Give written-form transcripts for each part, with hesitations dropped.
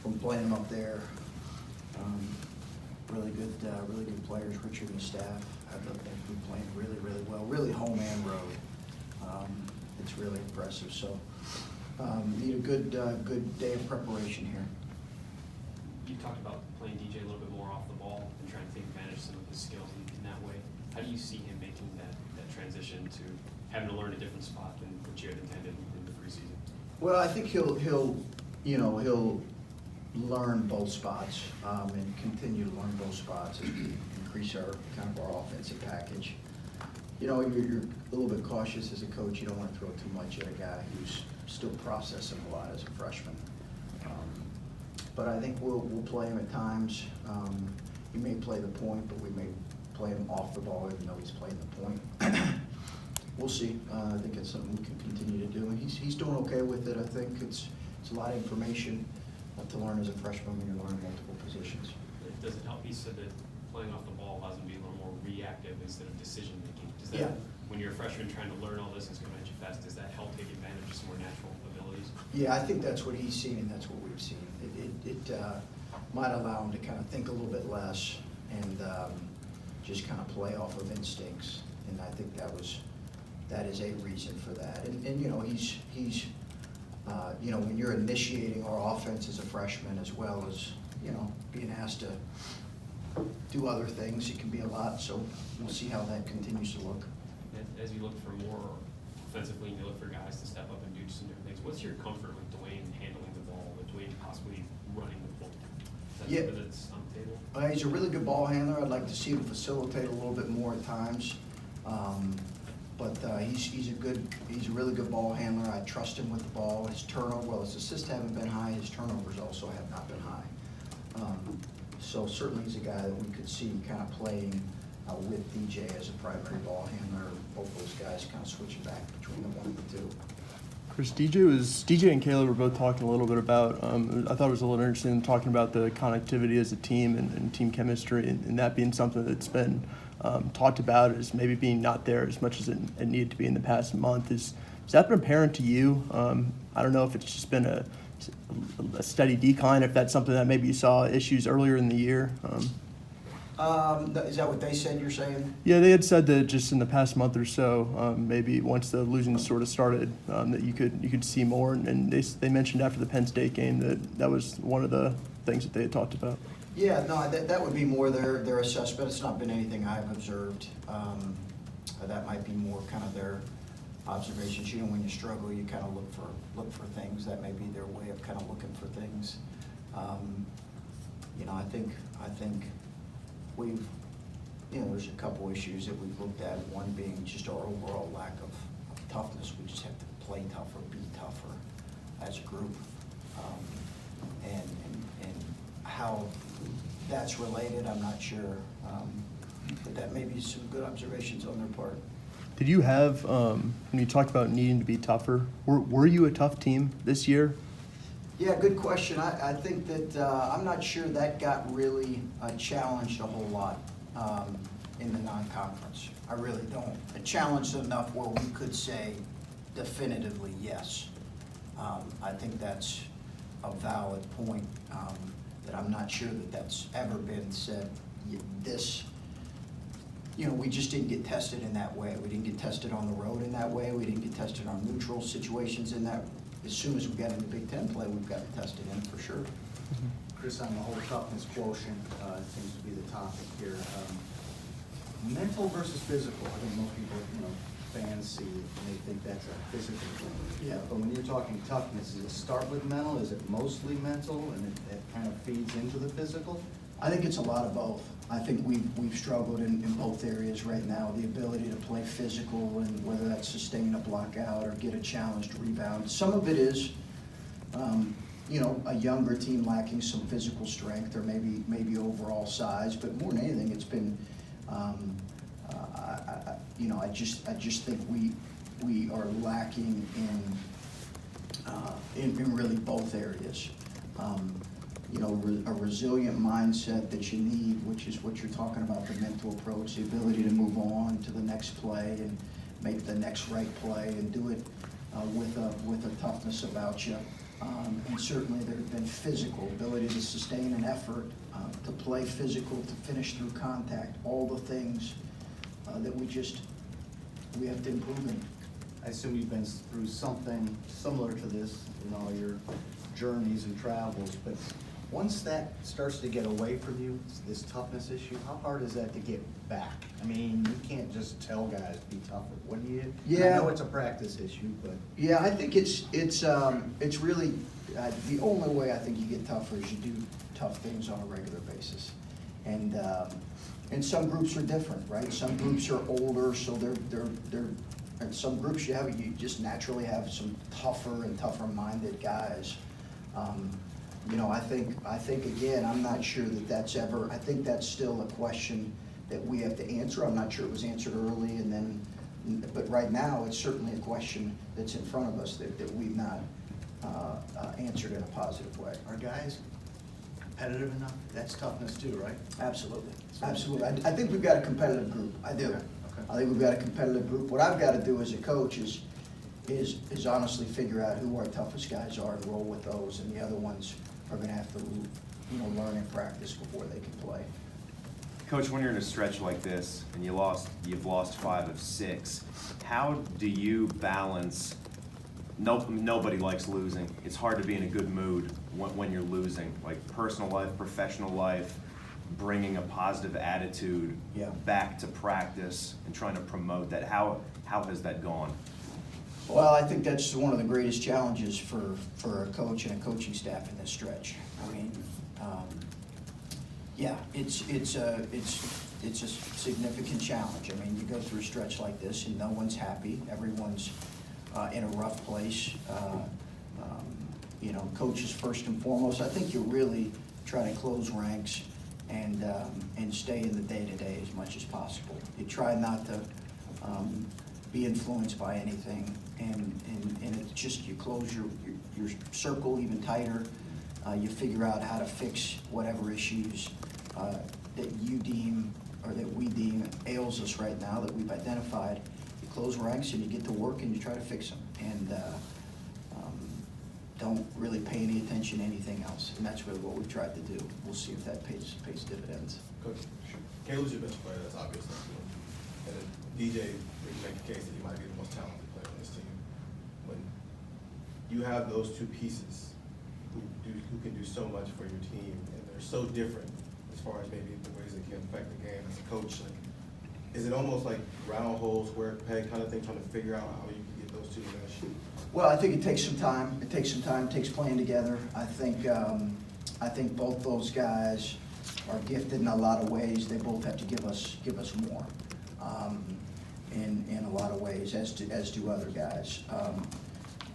from playing him up there. Really good players. Richard and the staff have been playing really well. Really home and road. It's really impressive. So need a good day of preparation here. You talked about playing DJ a little bit more off the ball and trying to take advantage of some of his skills in that way. How do you see him making that transition to having to learn a different spot than what you had intended in the preseason? Well, I think he'll learn both spots and continue to learn both spots as we increase our offensive package. You're a little bit cautious as a coach. You don't want to throw too much at a guy who's still processing a lot as a freshman. But I think we'll play him at times. He may play the point, but we may play him off the ball even though he's playing the point. We'll see. I think it's something we can continue to do, and he's doing okay with it. I think it's a lot of information to learn as a freshman when you're learning multiple positions. Does it help? He said that playing off the ball allows him to be a little more reactive instead of decision making. Does that, when you're a freshman trying to learn all this, it's going to make you fast, does that help take advantage of some more natural abilities? Yeah, I think that's what he's seen, and that's what we've seen. It might allow him to kind of think a little bit less and just kind of play off of instincts, and I think that is a reason for that. And he's when you're initiating our offense as a freshman, as well as being asked to do other things, it can be a lot. So we'll see how that continues to look. As you look for more offensively, and you look for guys to step up and do some different things, what's your comfort with Dwayne handling the ball, with Dwayne possibly running the ball? Is that something that's on the table? He's a really good ball handler. I'd like to see him facilitate a little bit more at times. But he's a really good ball handler. I trust him with the ball. His his assists haven't been high. His turnovers also have not been high. So certainly he's a guy that we could see kind of playing with DJ as a primary ball handler. Both those guys kind of switching back between the one and the two. Chris, DJ and Caleb were both talking a little bit about, I thought it was a little interesting talking about the connectivity as a team and team chemistry, and that being something that's been talked about as maybe being not there as much as it needed to be in the past month. Has that been apparent to you? I don't know if it's just been a steady decline, if that's something that maybe you saw issues earlier in the year. Is that what they said you're saying? Yeah, they had said that just in the past month or so, maybe once the losing sort of started, that you could see more. And they mentioned after the Penn State game that was one of the things that they had talked about. Yeah, no, that would be more their assessment. It's not been anything I've observed. That might be more kind of their observations. When you struggle, you kind of look for things. That may be their way of kind of looking for things. I think we've, there's a couple issues that we've looked at. One being just our overall lack of toughness. We just have to play tougher, be tougher as a group, and how that's related, I'm not sure, but that may be some good observations on their part. Did you have, when you talked about needing to be tougher, were you a tough team this year? Yeah, good question. I think that I'm not sure that got really challenged a whole lot in the non-conference. I really don't. It challenged enough where we could say definitively yes. I think that's a valid point. That I'm not sure that that's ever been said. We just didn't get tested in that way. We didn't get tested on the road in that way. We didn't get tested on neutral situations in that. As soon as we got into Big Ten play, we've gotten tested in for sure. Chris, on the whole toughness quotient, seems to be the topic here. Mental versus physical. I think most people, fans see it and they think that's a physical thing. Yeah. But when you're talking toughness, does it start with mental? Is it mostly mental and it kind of feeds into the physical? I think it's a lot of both. I think we've struggled in both areas right now. The ability to play physical, and whether that's sustain a block out or get a challenged rebound. Some of it is, a younger team lacking some physical strength or maybe overall size. But more than anything, it's been, I just think we are lacking in really both areas. A resilient mindset that you need, which is what you're talking about, the mental approach, the ability to move on to the next play and make the next right play and do it with a toughness about you. And certainly there's been physical, ability to sustain an effort, to play physical, to finish through contact, all the things that we have to improve in. I assume you've been through something similar to this in all your journeys and travels, but once that starts to get away from you, this toughness issue, how hard is that to get back? I mean, you can't just tell guys be tougher. What do you? Yeah. I know it's a practice issue, but Yeah, I think it's really, the only way I think you get tougher is you do tough things on a regular basis. And some groups are different, right? Some groups are older, so and some groups you just naturally have some tougher and tougher minded guys. I think again, I'm not sure I think that's still a question that we have to answer. I'm not sure it was answered early but right now, it's certainly a question that's in front of us that we've not answered in a positive way. are guys competitive enough? That's toughness too, right? Absolutely, absolutely. I think we've got a competitive group. I do. Okay. I think we've got a competitive group. What I've got to do as a coach is honestly figure out who our toughest guys are and roll with those, and the other ones are going to have to, learn and practice before they can play. Coach, when you're in a stretch like this and you've lost 5 of 6, how do you balance? Nobody likes losing. It's hard to be in a good mood when you're losing, like personal life, professional life, bringing a positive attitude back to practice and trying to promote that. How has that gone? Well, I think that's one of the greatest challenges for a coach and a coaching staff in this stretch. I mean, it's a significant challenge. I mean, you go through a stretch like this and no one's happy. Everyone's in a rough place. Coaches first and foremost. I think you really try to close ranks and stay in the day-to-day as much as possible. You try not to be influenced by anything, and it's just you close your circle even tighter. You figure out how to fix whatever issues that you deem or that we deem ails us right now that we've identified. You close ranks and you get to work and you try to fix them, and don't really pay any attention to anything else. And that's really what we've tried to do. We'll see if that pays dividends. Coach, Caleb's your best player, that's obvious. And then DJ, we can make a case that he might be the most talented player on this team. When you have those two pieces who can do so much for your team, and they're so different as far as maybe the ways they can affect the game as a coach, like, is it almost like round hole, square peg kind of thing, trying to figure out how you can get those two to mesh? Well, I think it takes some time. It takes playing together. I think both those guys are gifted in a lot of ways. They both have to give us more in a lot of ways, as do other guys.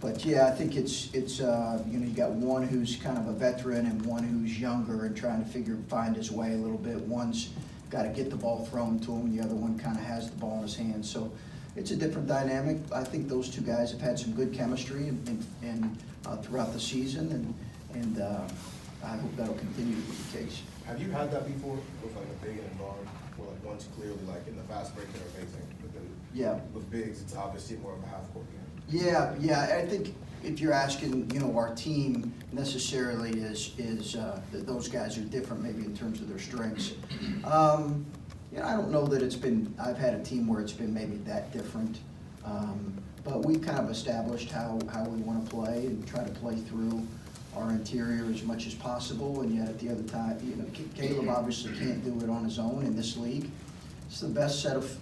But yeah, I think it's you got one who's kind of a veteran and one who's younger and trying to find his way a little bit. One's got to get the ball thrown to him. The other one kind of has the ball in his hands. So it's a different dynamic. I think those two guys have had some good chemistry and throughout the season, and I hope that'll continue to be the case. Have you had that before with like a big and a guard, where like one's clearly like in the fast break they're amazing, but then with bigs it's obviously more of a half court game? Yeah. I think if you're asking, our team necessarily is that those guys are different maybe in terms of their strengths. I don't know that I've had a team where it's been maybe that different. But we've kind of established how we want to play and try to play through our interior as much as possible, and yet at the other time, Caleb obviously can't do it on his own in this league. It's the best set of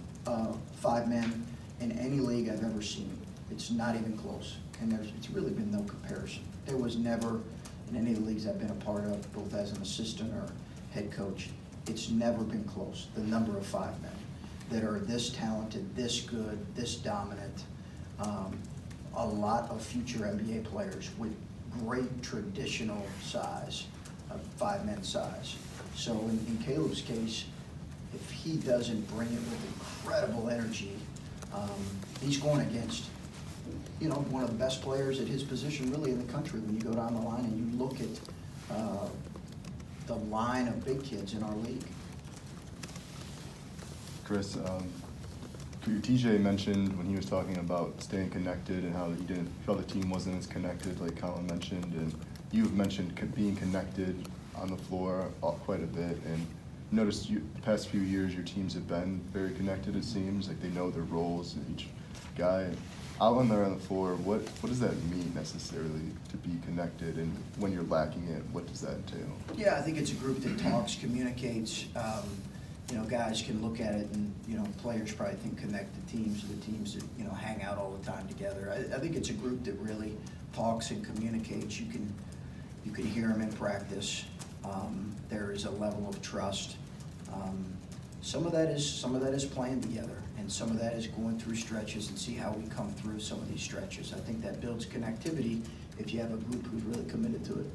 5 men in any league I've ever seen. It's not even close, and it's really been no comparison. There was never, in any of the leagues I've been a part of, both as an assistant or head coach, it's never been close, the number of 5 men that are this talented, this good, this dominant. A lot of future NBA players with great traditional size, 5-man size. So in Caleb's case, if he doesn't bring it with incredible energy, he's going against, one of the best players at his position really in the country. When you go down the line and you look at the line of big kids in our league. Chris, TJ mentioned when he was talking about staying connected and how he didn't feel the team wasn't as connected, like Colin mentioned, and you've mentioned being connected on the floor quite a bit. And noticed the past few years your teams have been very connected. It seems like they know their roles and each guy out on there on the floor. What does that mean necessarily to be connected? And when you're lacking it, what does that entail? Yeah, I think it's a group that talks, communicates. You know, guys can look at it and, you know, players probably think connected teams are the teams that, you know, hang out all the time together. I think it's a group that really talks and communicates. You can hear them in practice. There is a level of trust. Some of that is playing together, and some of that is going through stretches and see how we come through some of these stretches. I think that builds connectivity if you have a group who's really committed to it.